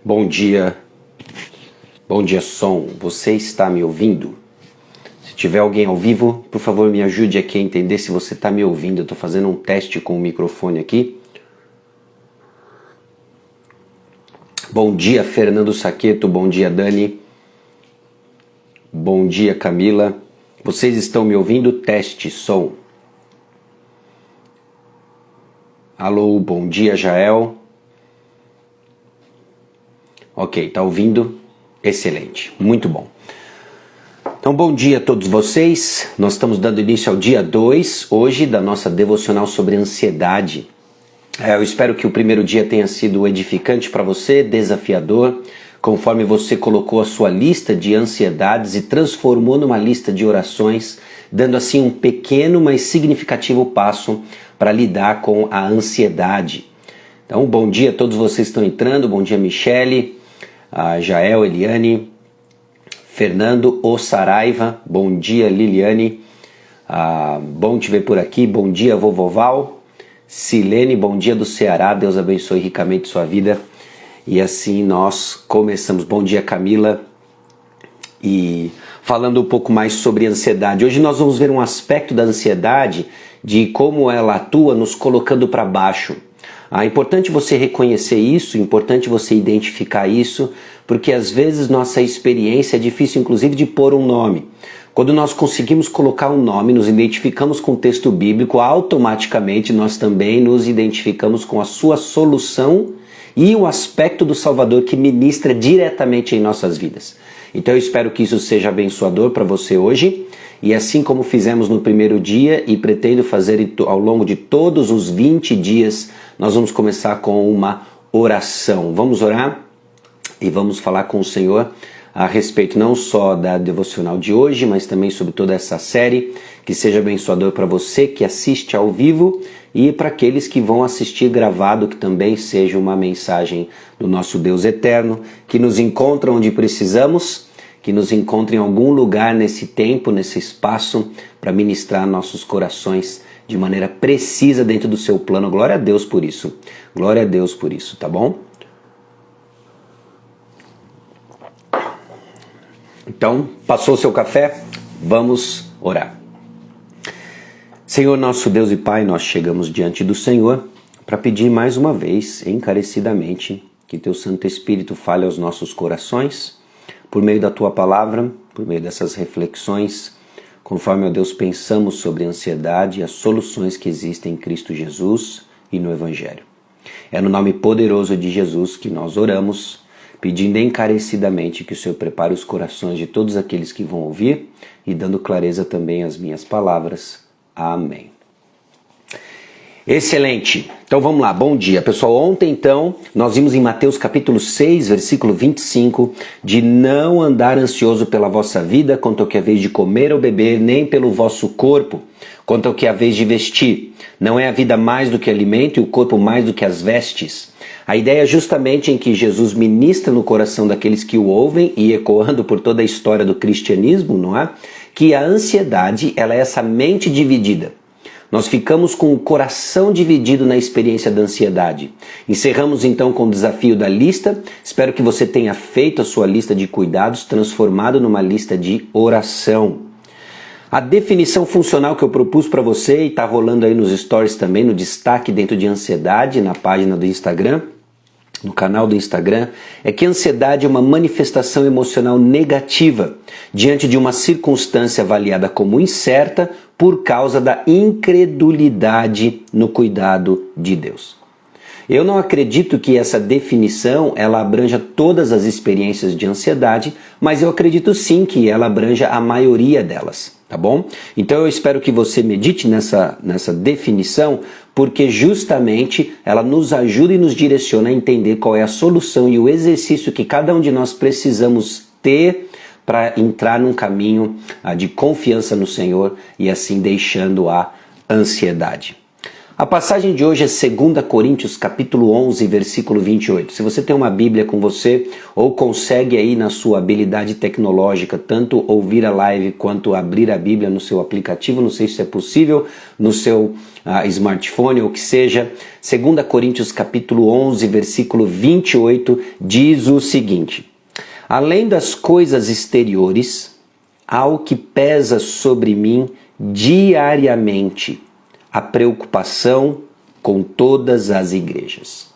Bom dia som, você está me ouvindo? Se tiver alguém ao vivo, por favor me ajude aqui a entender se você está me ouvindo. Eu estou fazendo um teste com o microfone aqui. Bom dia Fernando Saqueto, bom dia Dani, bom dia Camila. Vocês estão me ouvindo? Teste som. Alô, bom dia Jael. Ok, tá ouvindo? Excelente, muito bom. Então, bom dia a todos vocês. Nós estamos dando início ao dia 2, hoje, da nossa devocional sobre ansiedade. Eu espero que o primeiro dia tenha sido edificante para você, desafiador, conforme você colocou a sua lista de ansiedades e transformou numa lista de orações, dando assim um pequeno, mas significativo passo para lidar com a ansiedade. Então, bom dia a todos vocês que estão entrando, bom dia Michele, a Jael, Eliane, Fernando, O Saraiva, bom dia Liliane, bom te ver por aqui, bom dia Vovoval, Silene, bom dia do Ceará, Deus abençoe ricamente sua vida. E assim nós começamos. Bom dia Camila, e falando um pouco mais sobre ansiedade. Hoje nós vamos ver um aspecto da ansiedade, de como ela atua nos colocando para baixo. É importante você reconhecer isso, é importante você identificar isso, porque às vezes nossa experiência é difícil inclusive de pôr um nome. Quando nós conseguimos colocar um nome, nos identificamos com o texto bíblico, automaticamente nós também nos identificamos com a sua solução e o aspecto do Salvador que ministra diretamente em nossas vidas. Então eu espero que isso seja abençoador para você hoje. E assim como fizemos no primeiro dia e pretendo fazer ao longo de todos os 20 dias, nós vamos começar com uma oração. Vamos orar e vamos falar com o Senhor a respeito não só da devocional de hoje, mas também sobre toda essa série. Que seja abençoador para você que assiste ao vivo e para aqueles que vão assistir gravado, que também seja uma mensagem do nosso Deus eterno, que nos encontra onde precisamos, que nos encontre em algum lugar nesse tempo, nesse espaço, para ministrar nossos corações de maneira precisa dentro do seu plano. Glória a Deus por isso. Glória a Deus por isso, tá bom? Então, passou o seu café? Vamos orar. Senhor nosso Deus e Pai, nós chegamos diante do Senhor para pedir mais uma vez, encarecidamente, que Teu Santo Espírito fale aos nossos corações, por meio da Tua Palavra, por meio dessas reflexões, conforme, ó Deus, pensamos sobre a ansiedade e as soluções que existem em Cristo Jesus e no Evangelho. É no nome poderoso de Jesus que nós oramos, pedindo encarecidamente que o Senhor prepare os corações de todos aqueles que vão ouvir e dando clareza também às minhas palavras. Amém. Excelente. Então vamos lá, bom dia. Pessoal, ontem então nós vimos em Mateus capítulo 6, versículo 25, de não andar ansioso pela vossa vida, quanto ao que é vez de comer ou beber, nem pelo vosso corpo, quanto ao que é vez de vestir. Não é a vida mais do que alimento e o corpo mais do que as vestes. A ideia é justamente em que Jesus ministra no coração daqueles que o ouvem, e ecoando por toda a história do cristianismo, não é? Que a ansiedade, ela é essa mente dividida. Nós ficamos com o coração dividido na experiência da ansiedade. Encerramos então com o desafio da lista. Espero que você tenha feito a sua lista de cuidados, transformado numa lista de oração. A definição funcional que eu propus para você, e está rolando aí nos stories também, no destaque dentro de ansiedade, na página do Instagram, no canal do Instagram, é que a ansiedade é uma manifestação emocional negativa diante de uma circunstância avaliada como incerta por causa da incredulidade no cuidado de Deus. Eu não acredito que essa definição ela abranja todas as experiências de ansiedade, mas eu acredito sim que ela abranja a maioria delas, tá bom? Então eu espero que você medite nessa definição, porque justamente ela nos ajuda e nos direciona a entender qual é a solução e o exercício que cada um de nós precisamos ter para entrar num caminho de confiança no Senhor e assim deixando a ansiedade. A passagem de hoje é 2 Coríntios capítulo 11, versículo 28. Se você tem uma Bíblia com você ou consegue aí na sua habilidade tecnológica tanto ouvir a live quanto abrir a Bíblia no seu aplicativo, não sei se é possível, no seu smartphone ou que seja, 2 Coríntios capítulo 11, versículo 28 diz o seguinte: além das coisas exteriores, há o que pesa sobre mim diariamente, a preocupação com todas as igrejas.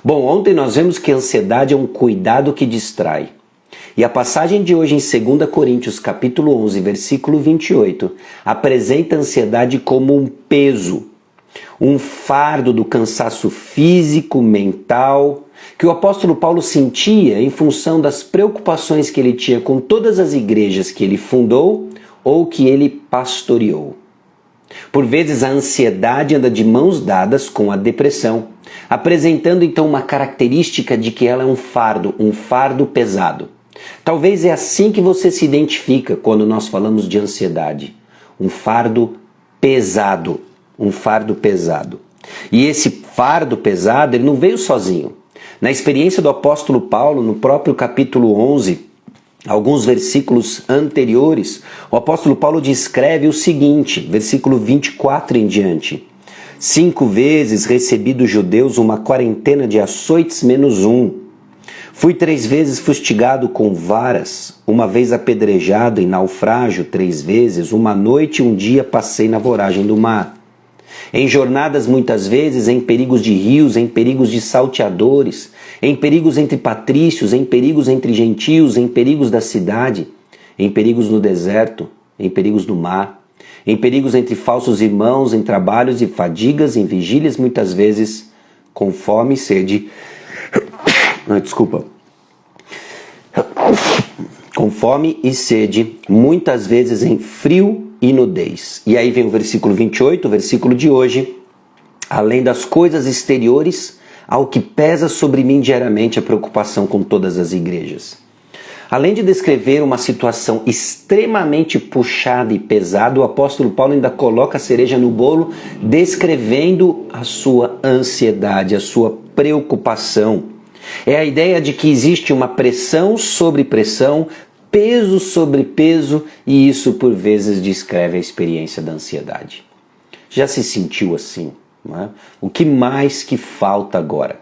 Bom, ontem nós vimos que a ansiedade é um cuidado que distrai. E a passagem de hoje em 2 Coríntios capítulo 11, versículo 28, apresenta a ansiedade como um peso, um fardo do cansaço físico, mental, que o apóstolo Paulo sentia em função das preocupações que ele tinha com todas as igrejas que ele fundou ou que ele pastoreou. Por vezes a ansiedade anda de mãos dadas com a depressão, apresentando então uma característica de que ela é um fardo pesado. Talvez é assim que você se identifica quando nós falamos de ansiedade. Um fardo pesado, E esse fardo pesado, ele não veio sozinho. Na experiência do apóstolo Paulo, no próprio capítulo 11, alguns versículos anteriores, o apóstolo Paulo descreve o seguinte, versículo 24 em diante. 5 vezes recebi dos judeus uma quarentena de açoites menos um. Fui 3 vezes fustigado com varas, uma vez apedrejado em naufrágio 3 vezes, uma noite e um dia passei na voragem do mar. Em jornadas muitas vezes, em perigos de rios, em perigos de salteadores, em perigos entre patrícios, em perigos entre gentios, em perigos da cidade, em perigos no deserto, em perigos no mar, em perigos entre falsos irmãos, em trabalhos e fadigas, em vigílias muitas vezes, com fome e sede. Com fome e sede, muitas vezes em frio e nudez. E aí vem o versículo 28, o versículo de hoje. Além das coisas exteriores, há o que pesa sobre mim diariamente a preocupação com todas as igrejas. Além de descrever uma situação extremamente puxada e pesada, o apóstolo Paulo ainda coloca a cereja no bolo, descrevendo a sua ansiedade, a sua preocupação. É a ideia de que existe uma pressão sobre pressão, peso sobre peso, e isso por vezes descreve a experiência da ansiedade. Já se sentiu assim? Não é? O que mais que falta agora?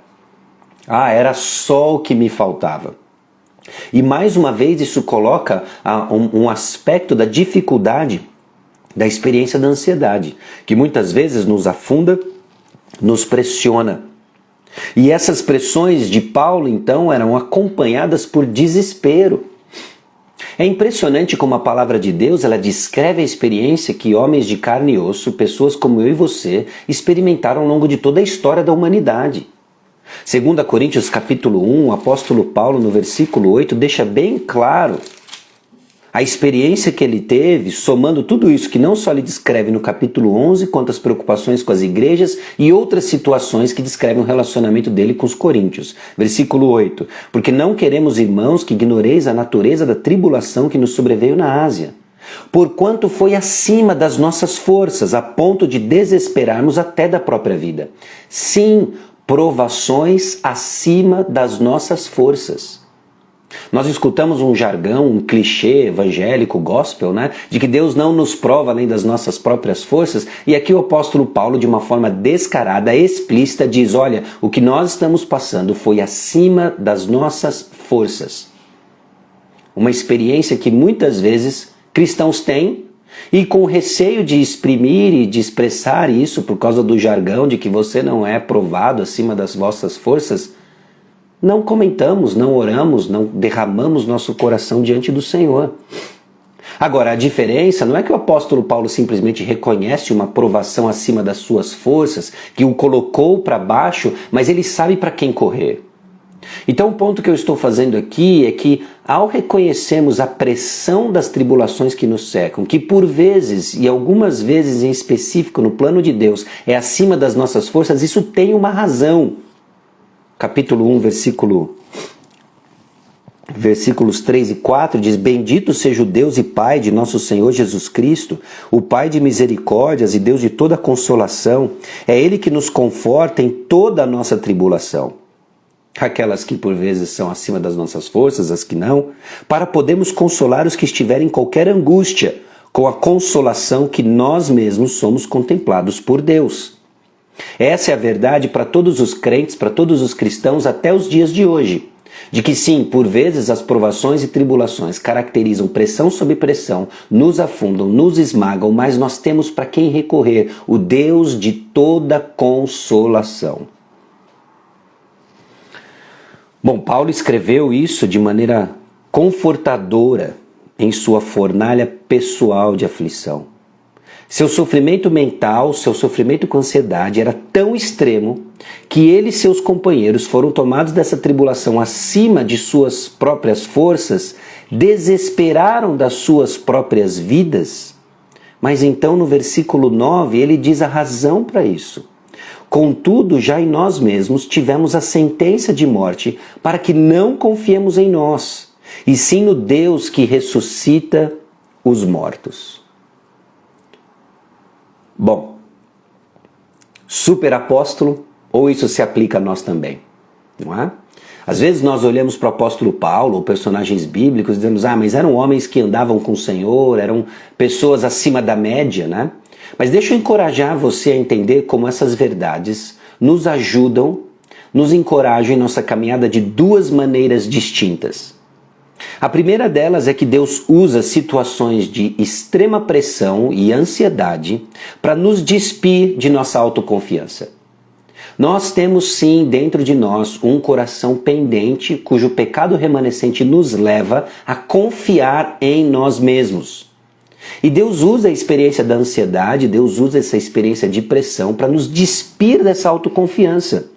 Era só o que me faltava. E mais uma vez isso coloca um aspecto da dificuldade da experiência da ansiedade, que muitas vezes nos afunda, nos pressiona. E essas pressões de Paulo, então, eram acompanhadas por desespero. É impressionante como a palavra de Deus ela descreve a experiência que homens de carne e osso, pessoas como eu e você, experimentaram ao longo de toda a história da humanidade. 2 Coríntios capítulo 1, o apóstolo Paulo, no versículo 8, deixa bem claro a experiência que ele teve, somando tudo isso que não só ele descreve no capítulo 11, quanto as preocupações com as igrejas e outras situações que descrevem o relacionamento dele com os coríntios. Versículo 8. Porque não queremos, irmãos, que ignoreis a natureza da tribulação que nos sobreveio na Ásia, porquanto foi acima das nossas forças, a ponto de desesperarmos até da própria vida. Sim, provações acima das nossas forças. Nós escutamos um jargão, um clichê evangélico, gospel, de que Deus não nos prova além das nossas próprias forças, e aqui o apóstolo Paulo, de uma forma descarada, explícita, diz, olha, o que nós estamos passando foi acima das nossas forças. Uma experiência que muitas vezes cristãos têm, e com receio de exprimir e de expressar isso por causa do jargão de que você não é provado acima das vossas forças, não comentamos, não oramos, não derramamos nosso coração diante do Senhor. Agora, a diferença não é que o apóstolo Paulo simplesmente reconhece uma provação acima das suas forças, que o colocou para baixo, mas ele sabe para quem correr. Então o ponto que eu estou fazendo aqui é que ao reconhecermos a pressão das tribulações que nos cercam, que por vezes e algumas vezes em específico no plano de Deus é acima das nossas forças, isso tem uma razão. Capítulo 1, versículo versículos 3 e 4 diz: Bendito seja o Deus e Pai de nosso Senhor Jesus Cristo, o Pai de misericórdias e Deus de toda consolação. É Ele que nos conforta em toda a nossa tribulação, aquelas que por vezes são acima das nossas forças, as que não, para podermos consolar os que estiverem em qualquer angústia, com a consolação que nós mesmos somos contemplados por Deus. Essa é a verdade para todos os crentes, para todos os cristãos até os dias de hoje. De que sim, por vezes as provações e tribulações caracterizam pressão sobre pressão, nos afundam, nos esmagam, mas nós temos para quem recorrer, o Deus de toda consolação. Bom, Paulo escreveu isso de maneira confortadora em sua fornalha pessoal de aflição. Seu sofrimento mental, seu sofrimento com ansiedade era tão extremo que ele e seus companheiros foram tomados dessa tribulação acima de suas próprias forças, desesperaram das suas próprias vidas. Mas então no versículo 9 ele diz a razão para isso. Contudo, já em nós mesmos tivemos a sentença de morte para que não confiemos em nós, e sim no Deus que ressuscita os mortos. Bom, super apóstolo, ou isso se aplica a nós também, não é? Às vezes nós olhamos para o apóstolo Paulo, ou personagens bíblicos, e dizemos, mas eram homens que andavam com o Senhor, eram pessoas acima da média, né? Mas deixa eu encorajar você a entender como essas verdades nos ajudam, nos encorajam em nossa caminhada de duas maneiras distintas. A primeira delas é que Deus usa situações de extrema pressão e ansiedade para nos despir de nossa autoconfiança. Nós temos sim dentro de nós um coração pendente cujo pecado remanescente nos leva a confiar em nós mesmos. E Deus usa a experiência da ansiedade, Deus usa essa experiência de pressão para nos despir dessa autoconfiança.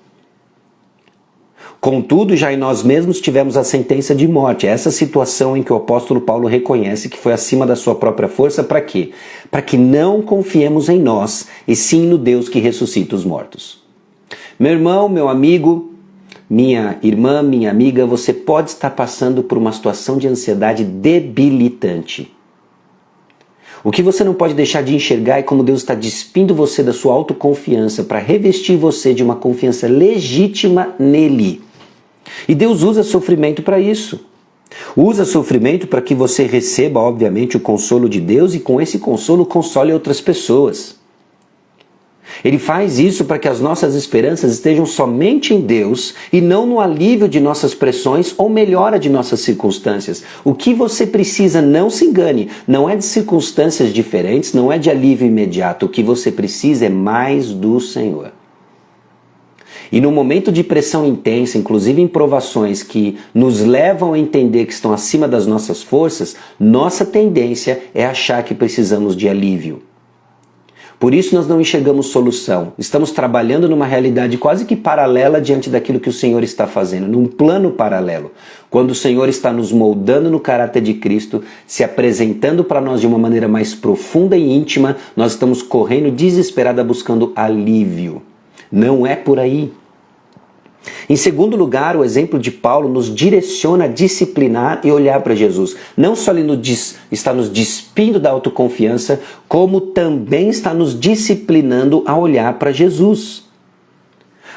Contudo, já em nós mesmos tivemos a sentença de morte. Essa situação em que o apóstolo Paulo reconhece que foi acima da sua própria força, para quê? Para que não confiemos em nós, e sim no Deus que ressuscita os mortos. Meu irmão, meu amigo, minha irmã, minha amiga, você pode estar passando por uma situação de ansiedade debilitante. O que você não pode deixar de enxergar é como Deus está despindo você da sua autoconfiança para revestir você de uma confiança legítima nele. E Deus usa sofrimento para isso. Usa sofrimento para que você receba, obviamente, o consolo de Deus e com esse consolo console outras pessoas. Ele faz isso para que as nossas esperanças estejam somente em Deus e não no alívio de nossas pressões ou melhora de nossas circunstâncias. O que você precisa, não se engane, não é de circunstâncias diferentes, não é de alívio imediato. O que você precisa é mais do Senhor. E no momento de pressão intensa, inclusive em provações que nos levam a entender que estão acima das nossas forças, nossa tendência é achar que precisamos de alívio. Por isso nós não enxergamos solução. Estamos trabalhando numa realidade quase que paralela diante daquilo que o Senhor está fazendo, num plano paralelo. Quando o Senhor está nos moldando no caráter de Cristo, se apresentando para nós de uma maneira mais profunda e íntima, nós estamos correndo desesperada buscando alívio. Não é por aí. Em segundo lugar, o exemplo de Paulo nos direciona a disciplinar e olhar para Jesus. Não só ele está nos despindo da autoconfiança, como também está nos disciplinando a olhar para Jesus.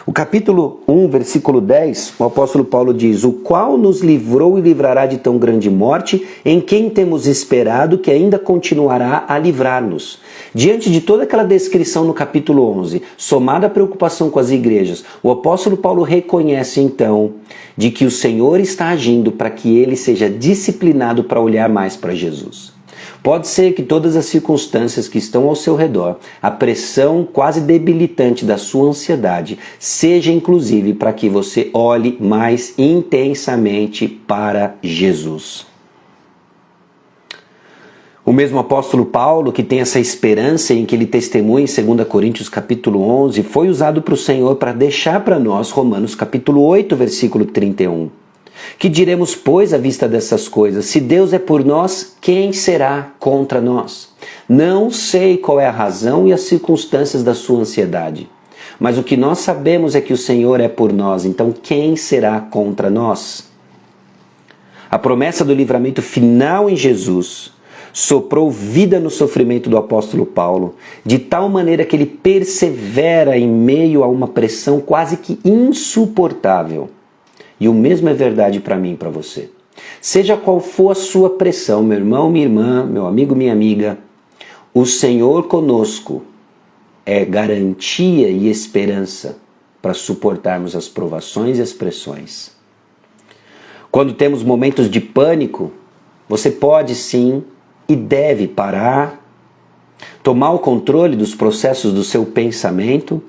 O capítulo 1, versículo 10, o apóstolo Paulo diz: o qual nos livrou e livrará de tão grande morte, em quem temos esperado que ainda continuará a livrar-nos. Diante de toda aquela descrição no capítulo 11, somada à preocupação com as igrejas, o apóstolo Paulo reconhece então de que o Senhor está agindo para que ele seja disciplinado para olhar mais para Jesus. Pode ser que todas as circunstâncias que estão ao seu redor, a pressão quase debilitante da sua ansiedade, seja inclusive para que você olhe mais intensamente para Jesus. O mesmo apóstolo Paulo, que tem essa esperança em que ele testemunha em 2 Coríntios capítulo 11, foi usado para o Senhor para deixar para nós Romanos capítulo 8, versículo 31. Que diremos, pois, à vista dessas coisas? Se Deus é por nós, quem será contra nós? Não sei qual é a razão e as circunstâncias da sua ansiedade, mas o que nós sabemos é que o Senhor é por nós, então quem será contra nós? A promessa do livramento final em Jesus soprou vida no sofrimento do apóstolo Paulo, de tal maneira que ele persevera em meio a uma pressão quase que insuportável. E o mesmo é verdade para mim e para você. Seja qual for a sua pressão, meu irmão, minha irmã, meu amigo, minha amiga, o Senhor conosco é garantia e esperança para suportarmos as provações e as pressões. Quando temos momentos de pânico, você pode sim e deve parar, tomar o controle dos processos do seu pensamento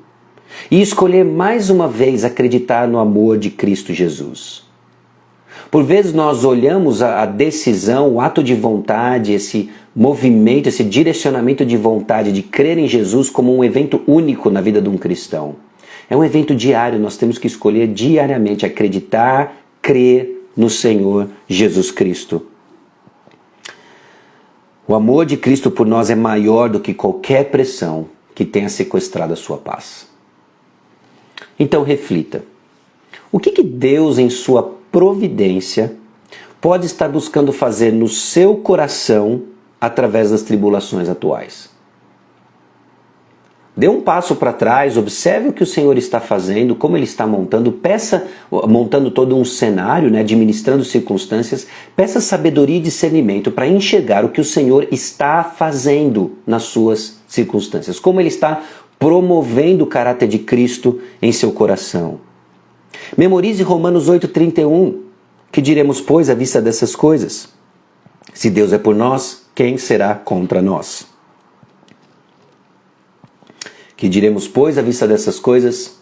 e escolher mais uma vez acreditar no amor de Cristo Jesus. Por vezes nós olhamos a decisão, o ato de vontade, esse movimento, esse direcionamento de vontade de crer em Jesus como um evento único na vida de um cristão. É um evento diário, nós temos que escolher diariamente acreditar, crer no Senhor Jesus Cristo. O amor de Cristo por nós é maior do que qualquer pressão que tenha sequestrado a sua paz. Então reflita. O que Deus, em sua providência, pode estar buscando fazer no seu coração através das tribulações atuais? Dê um passo para trás, observe o que o Senhor está fazendo, como Ele está montando, montando todo um cenário, administrando circunstâncias, peça sabedoria e discernimento para enxergar o que o Senhor está fazendo nas suas circunstâncias, como Ele está promovendo o caráter de Cristo em seu coração. Memorize Romanos 8,31, que diremos, pois, à vista dessas coisas? Se Deus é por nós, quem será contra nós? Que diremos, pois, à vista dessas coisas?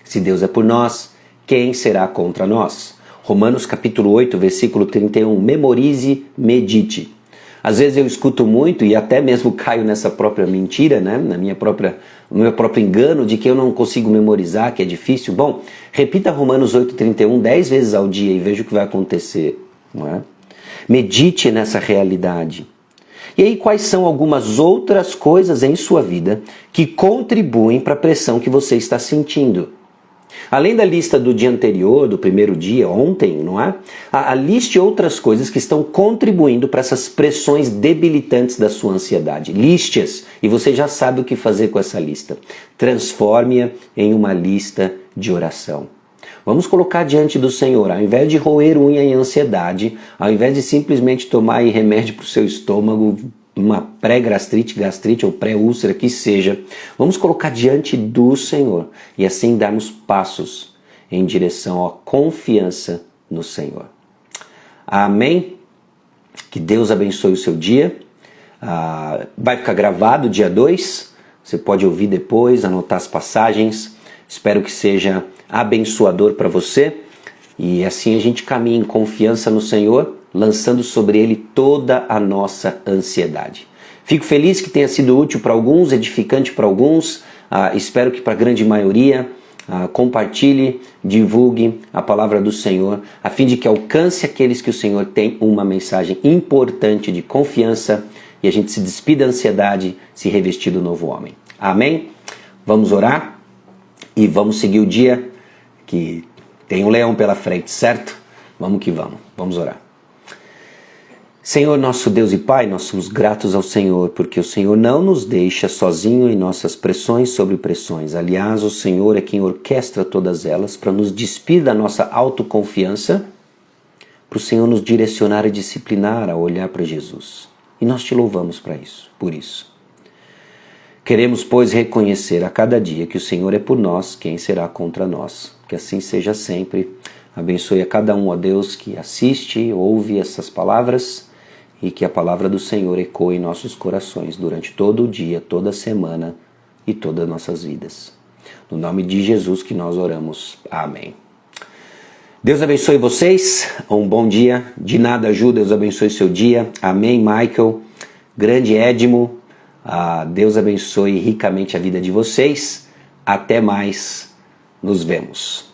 Se Deus é por nós, quem será contra nós? Romanos capítulo 8, versículo 31. Memorize, medite. Às vezes eu escuto muito e até mesmo caio nessa própria mentira, no meu próprio engano de que eu não consigo memorizar, que é difícil. Bom, repita Romanos 8, 31 10 vezes ao dia e veja o que vai acontecer. Não é? Medite nessa realidade. E aí, quais são algumas outras coisas em sua vida que contribuem para a pressão que você está sentindo? Além da lista do dia anterior, do primeiro dia, ontem, não é? Liste outras coisas que estão contribuindo para essas pressões debilitantes da sua ansiedade. Liste-as e você já sabe o que fazer com essa lista. Transforme-a em uma lista de oração. Vamos colocar diante do Senhor, ao invés de roer unha em ansiedade, ao invés de simplesmente tomar remédio para o seu estômago, uma pré-gastrite, gastrite ou pré-úlcera, que seja, vamos colocar diante do Senhor e assim darmos passos em direção à confiança no Senhor. Amém? Que Deus abençoe o seu dia. Vai ficar gravado dia 2, você pode ouvir depois, anotar as passagens. Espero que seja abençoador para você e assim a gente caminha em confiança no Senhor, lançando sobre Ele toda a nossa ansiedade. Fico feliz que tenha sido útil para alguns, edificante para alguns, espero que para a grande maioria. Compartilhe, divulgue a palavra do Senhor, a fim de que alcance aqueles que o Senhor tem uma mensagem importante de confiança e a gente se despida da ansiedade, se revestir do novo homem. Amém? Vamos orar e vamos seguir o dia que tem um leão pela frente, certo? Vamos que vamos, vamos orar. Senhor, nosso Deus e Pai, nós somos gratos ao Senhor, porque o Senhor não nos deixa sozinho em nossas pressões sobre pressões. Aliás, o Senhor é quem orquestra todas elas para nos despir da nossa autoconfiança, para o Senhor nos direcionar e disciplinar a olhar para Jesus. E nós te louvamos por isso. Queremos, pois, reconhecer a cada dia que o Senhor é por nós, quem será contra nós. Que assim seja sempre. Abençoe a cada um, ó Deus, que assiste, ouve essas palavras e que a palavra do Senhor ecoe em nossos corações durante todo o dia, toda a semana e todas as nossas vidas. No nome de Jesus que nós oramos. Amém. Deus abençoe vocês. Um bom dia. De nada ajuda, Deus abençoe seu dia. Amém, Michael. Grande Edmo. Deus abençoe ricamente a vida de vocês. Até mais. Nos vemos.